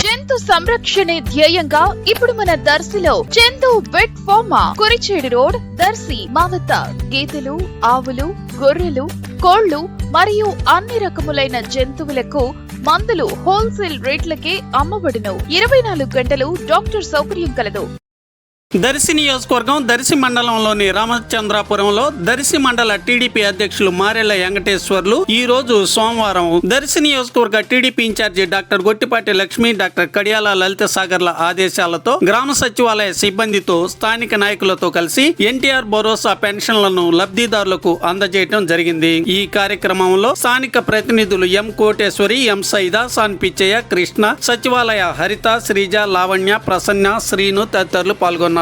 జంతు సంరక్షణే ధ్యేయంగా ఇప్పుడు మన దర్శిలో Chandu vet pharma, Kurichedu road, Darsi. మా వద్ద గేదెలు, ఆవులు, గొర్రెలు, కోళ్లు మరియు అన్ని రకములైన జంతువులకు మందులు హోల్సేల్ రేట్లకే అమ్మబడును. 24 గంటలు డాక్టర్ సౌకర్యం కలదు. దర్శి నియోజకవర్గం దర్శి మండలంలోని రామచంద్రాపురంలో దర్శి మండల టీడీపీ అధ్యక్షులు మారెళ్ల వెంకటేశ్వర్లు ఈ రోజు సోమవారం దర్శి నియోజకవర్గ TDP incharge doctor Gottipati Lakshmi, doctor Kadiyala Lalitha Sagarla ఆదేశాలతో గ్రామ సచివాలయ సిబ్బందితో స్థానిక నాయకులతో కలిసి ఎన్టీఆర్ భరోసా పెన్షన్లను లబ్ధిదారులకు అందజేయడం జరిగింది. ఈ కార్యక్రమంలో స్థానిక ప్రతినిధులు ఎం కోటేశ్వరి, ఎం సైదా, సాన్ పిచ్చయ్య, కృష్ణ, సచివాలయ హరిత, శ్రీజ, లావణ్య, ప్రసన్న, శ్రీను తదితరులు పాల్గొన్నారు.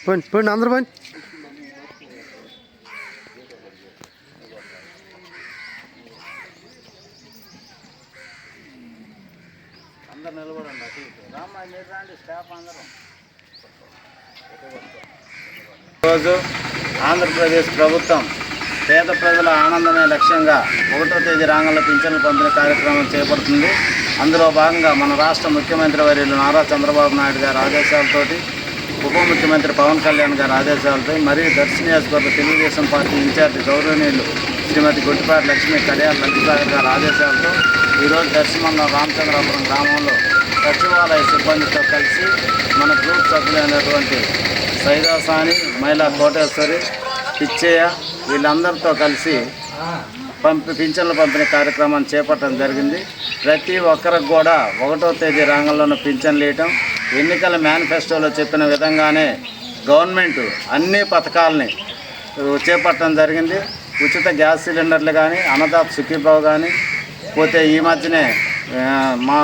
పోండి అందరూ పోండి. ఈరోజు ఆంధ్రప్రదేశ్ ప్రభుత్వం పేద ప్రజల ఆనందమే లక్ష్యంగా 1వ తేదీ రాంగంలో పింఛన్లు పంపిణీ కార్యక్రమం చేపడుతుంది. అందులో భాగంగా మన రాష్ట్ర ముఖ్యమంత్రి వర్యులు నారా చంద్రబాబు నాయుడు గారి ఆదేశాలతోటి, ఉప ముఖ్యమంత్రి పవన్ కళ్యాణ్ గారి ఆదేశాలతో, మరియు దర్శి నియోజకవర్గ తెలుగుదేశం పార్టీ ఇన్ఛార్జి గౌరవనీయులు శ్రీమతి గొట్టిపాటి లక్ష్మి, కడియాల లలిత సాగర్ గారి ఆదేశాలతో ఈరోజు దర్శి మండలం రామచంద్రాపురం గ్రామంలో సచివాలయ సిబ్బందితో కలిసి మన గ్రూప్ సభ్యులైనటువంటి సైదాసాని, మహిళా కోటేశ్వరి, పిచ్చయ్య వీళ్ళందరితో కలిసి పింఛన్ల పంపిణీ కార్యక్రమాన్ని చేపట్టడం జరిగింది. ప్రతి ఒక్కరికి కూడా 1వ తేదీ రాంగంలోనూ పింఛన్లు ఇవ్వటం, ఎన్నికల మేనిఫెస్టోలో చెప్పిన విధంగానే గవర్నమెంట్ అన్ని పథకాలని చేపట్టడం జరిగింది. ఉచిత గ్యాస్ సిలిండర్లు కానీ, అన్నదాత సుఖీభావ్ కానీ, పోతే ఈ మధ్యనే మా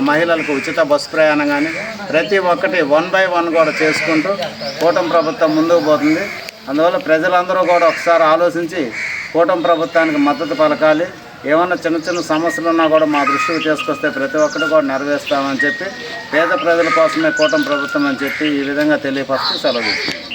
మహిళలకు ఉచిత బస్సు ప్రయాణం కానీ ప్రతి ఒక్కటి 1 by 1 కూడా చేసుకుంటూ కూటమి ప్రభుత్వం ముందుకు పోతుంది. అందువల్ల ప్రజలందరూ కూడా ఒకసారి ఆలోచించి కూటమి ప్రభుత్వానికి మద్దతు పలకాలి. ఏమన్నా చిన్న చిన్న సమస్యలు ఉన్నా కూడా మా దృష్టికి తీసుకొస్తే ప్రతి ఒక్కటి కూడా నెరవేరుస్తామని చెప్పి, పేద ప్రజల కోసమే కూటమి ప్రభుత్వం అని చెప్పి ఈ విధంగా తెలియపరుస్తూ సెలవు తీసుకుంటాం.